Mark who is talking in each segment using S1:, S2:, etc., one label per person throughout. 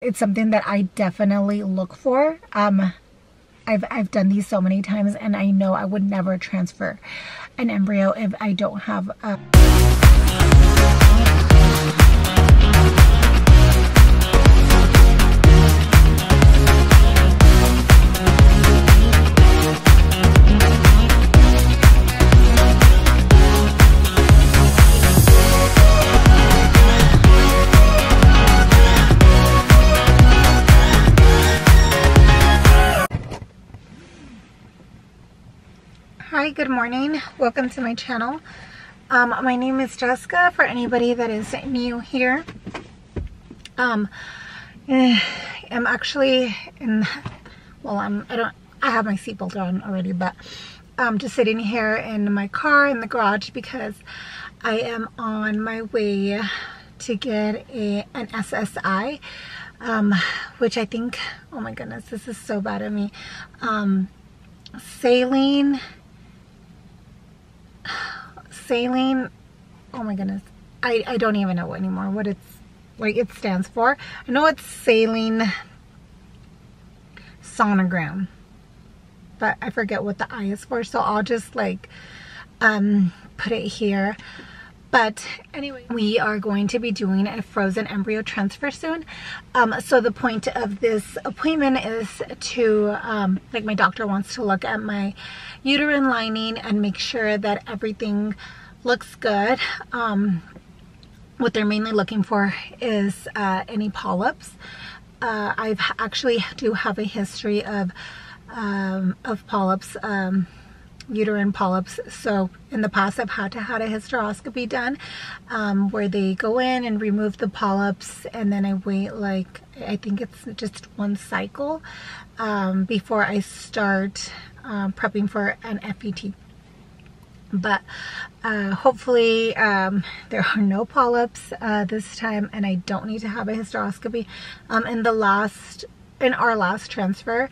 S1: It's something that I definitely look for. I've done these so many times, and I know I would never transfer an embryo if I don't have a Hi, good morning. Welcome to my channel. My name is Jessica, for anybody that is new here. I'm actually in, well, I have my seatbelt on already, but I'm just sitting here in my car in the garage because I am on my way to get an SSI, which I think, oh my goodness, this is so bad of me. Saline, oh my goodness, I don't even know anymore what it's like it stands for. I know it's saline sonogram, but I forget what the I is for, so I'll just like put it here. But anyway, we are going to be doing a frozen embryo transfer soon. So the point of this appointment is to, like, my doctor wants to look at my uterine lining and make sure that everything looks good. What they're mainly looking for is any polyps. I've actually do have a history of polyps, uterine polyps. So in the past I've had to have a hysteroscopy done, where they go in and remove the polyps, and then I wait, like, I think it's just one cycle before I start prepping for an FET. But hopefully there are no polyps this time, and I don't need to have a hysteroscopy. In our last transfer,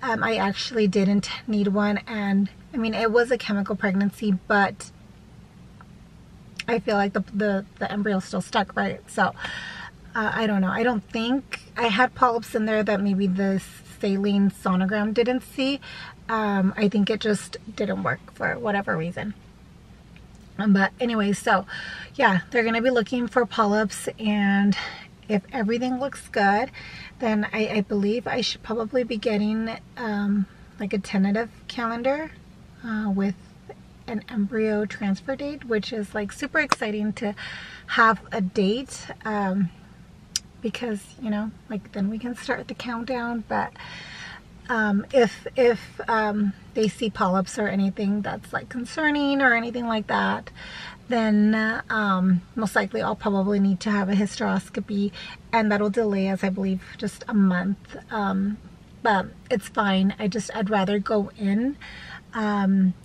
S1: I actually didn't need one, and I mean, it was a chemical pregnancy, but I feel like the embryo still stuck, right? So I don't know. I don't think I had polyps in there that maybe the saline sonogram didn't see. I think it just didn't work for whatever reason. But anyway, so yeah, they're gonna be looking for polyps, and if everything looks good, then I believe I should probably be getting like a tentative calendar with an embryo transfer date, which is like super exciting to have a date, because, you know, like, then we can start the countdown. But if they see polyps or anything that's like concerning or anything like that, then most likely I'll probably need to have a hysteroscopy, and that'll delay us, I believe, just a month. But it's fine. I'd rather go in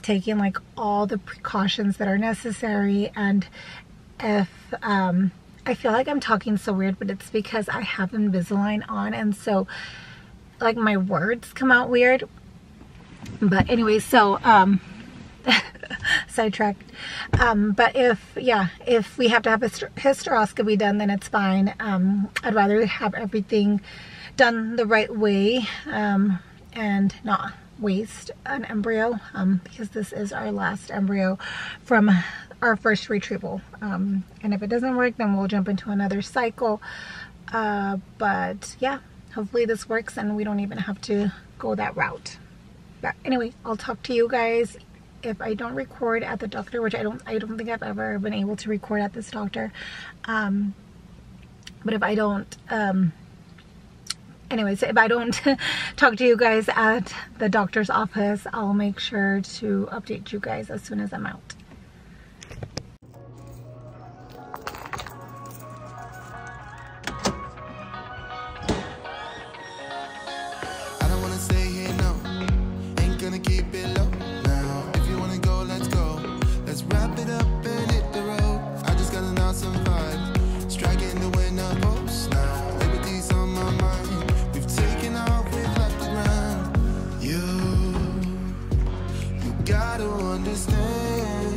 S1: taking like all the precautions that are necessary. And if I feel like I'm talking so weird, but it's because I have Invisalign on, and so like my words come out weird. But anyway, so sidetracked. But if we have to have a hysteroscopy done, then it's fine. I'd rather have everything done the right way, and not waste an embryo, because this is our last embryo from our first retrieval. And if it doesn't work, then we'll jump into another cycle. But yeah, hopefully this works and we don't even have to go that route. But anyway, I'll talk to you guys if I don't record at the doctor, which I don't think I've ever been able to record at this doctor. But if I don't, anyways, if I don't talk to you guys at the doctor's office, I'll make sure to update you guys as soon as I'm out.
S2: I don't wanna stay here, no. Ain't gonna keep it low now. If you wanna go, let's go. Let's wrap it up and hit the road. I just got an awesome vibe, striking the winner post now. Liberty's on my mind. We've taken off, we've left the ground. You gotta understand.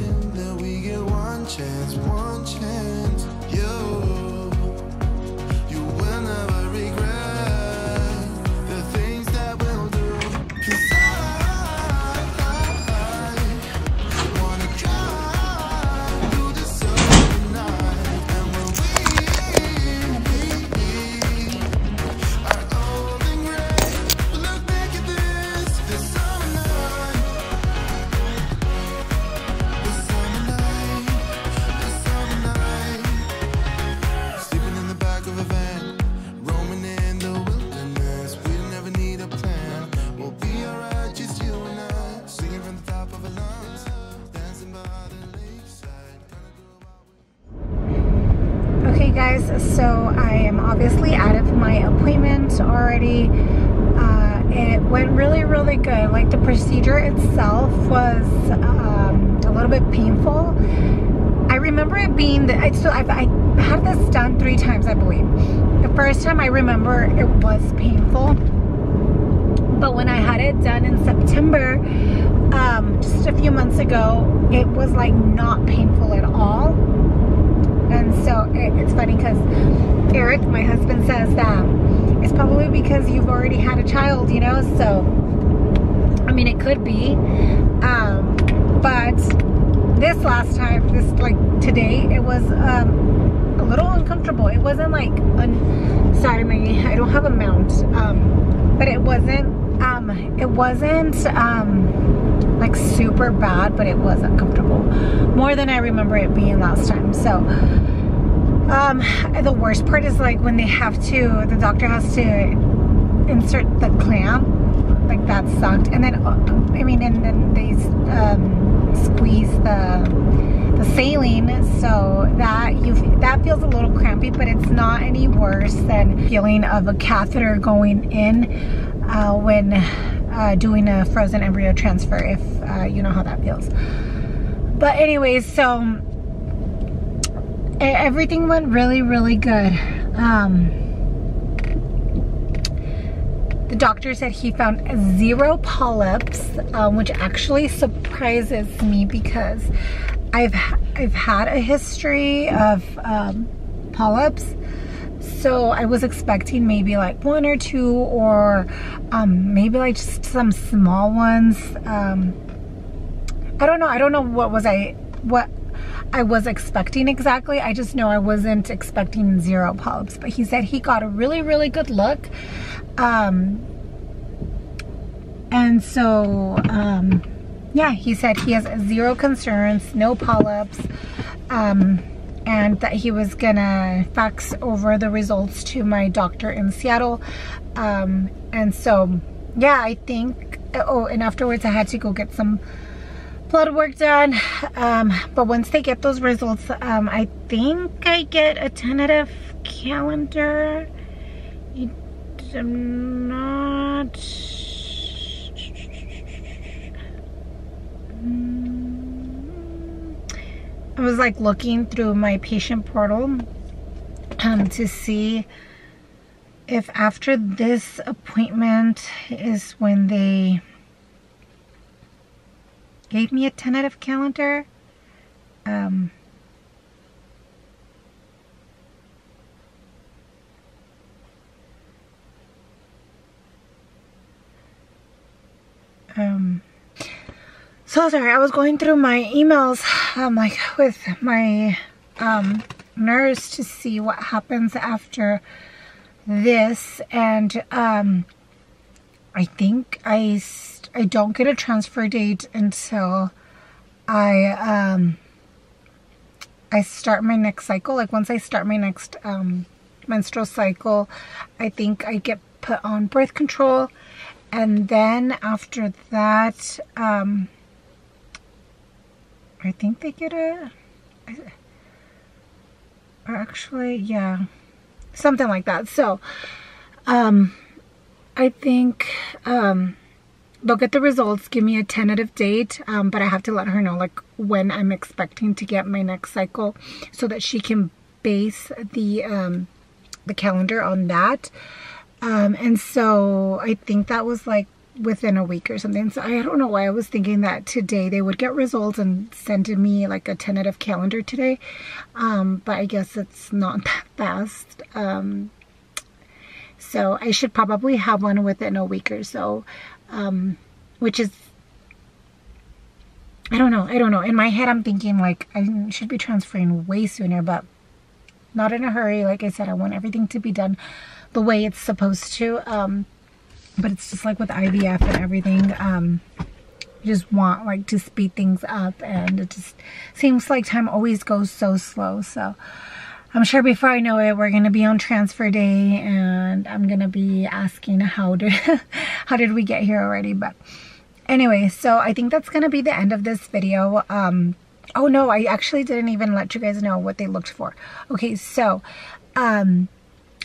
S1: guys, so I am obviously out of my appointment already. It went really, really good. Like, the procedure itself was a little bit painful. I remember it being, I had this done 3 times, I believe. The first time I remember it was painful, but when I had it done in September, just a few months ago, it was like not painful at all. And so it's funny because Eric, my husband, says that it's probably because you've already had a child, you know, so I mean, it could be, but this last time, like today, it was a little uncomfortable. It wasn't like, sorry, Maggie, I don't have a mount, but it wasn't like super bad, but it was uncomfortable, more than I remember it being last time. So the worst part is like when the doctor has to insert the clamp, like that sucked. And then and then they squeeze the saline, so that feels a little crampy, but it's not any worse than feeling of a catheter going in when doing a frozen embryo transfer, if you know how that feels. But anyways, so everything went really, really good. The doctor said he found 0 polyps, which actually surprises me because I've had a history of polyps. So I was expecting maybe like 1 or 2, or maybe like just some small ones. I don't know what I was expecting exactly. I just know I wasn't expecting 0 polyps. But he said he got a really, really good look. And so, yeah, he said he has 0 concerns, no polyps, and that he was gonna fax over the results to my doctor in Seattle. And so, yeah, I think, oh, and afterwards I had to go get some blood work done. But once they get those results, I think I get a tentative calendar. I'm not... I was like looking through my patient portal to see if after this appointment is when they gave me a tentative calendar. So sorry, I was going through my emails like with my nurse to see what happens after this, and I think I don't get a transfer date until I start my next cycle. Like once I start my next menstrual cycle, I think I get put on birth control, and then after that I think they get or actually, yeah, something like that. So I think they'll get the results, give me a tentative date, but I have to let her know like when I'm expecting to get my next cycle, so that she can base the calendar on that. And so I think that was like within a week or something. So I don't know why I was thinking that today they would get results and send me like a tentative calendar today, but I guess it's not that fast. So I should probably have one within a week or so, which is, I don't know. In my head I'm thinking like I should be transferring way sooner, but not in a hurry. Like I said, I want everything to be done the way it's supposed to. But it's just like with IVF and everything, you just want like to speed things up, and it just seems like time always goes so slow. So I'm sure before I know it, we're gonna be on transfer day, and I'm gonna be asking how did we get here already. But anyway, so I think that's gonna be the end of this video. Oh no, I actually didn't even let you guys know what they looked for. Okay, so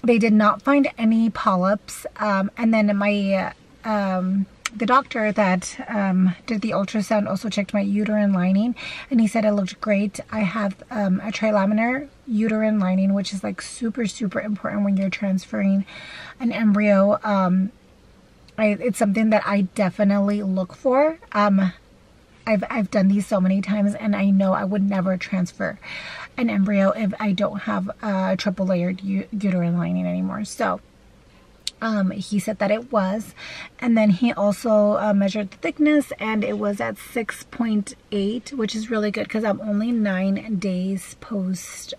S1: They did not find any polyps. And then my the doctor that did the ultrasound also checked my uterine lining, and he said it looked great. I have a trilaminar uterine lining, which is like super, super important when you're transferring an embryo. It's something that I definitely look for. I've done these so many times, and I know I would never transfer an embryo if I don't have a triple layered uterine lining anymore. So he said that it was, and then he also measured the thickness, and it was at 6.8, which is really good because I'm only 9 days post,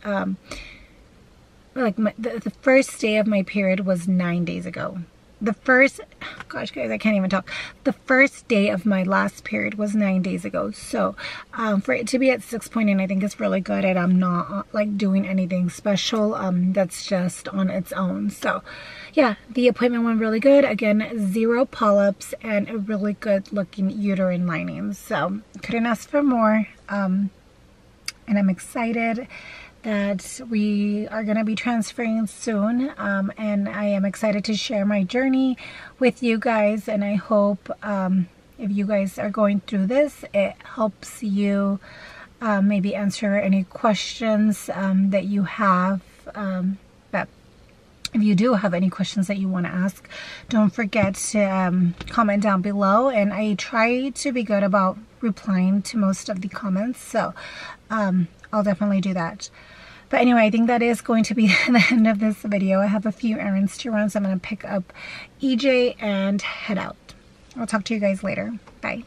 S1: like the first day of my period was 9 days ago. The first, gosh guys, I can't even talk. The first day of my last period was 9 days ago. So for it to be at 6.8, I think it's really good, and I'm not like doing anything special. That's just on its own. So yeah, the appointment went really good. Again, 0 polyps and a really good looking uterine lining. So couldn't ask for more. And I'm excited that we are going to be transferring soon, and I am excited to share my journey with you guys, and I hope if you guys are going through this, it helps you maybe answer any questions that you have. But if you do have any questions that you want to ask, don't forget to comment down below, and I try to be good about replying to most of the comments, so I'll definitely do that. But anyway, I think that is going to be the end of this video. I have a few errands to run, so I'm going to pick up EJ and head out. I'll talk to you guys later. Bye.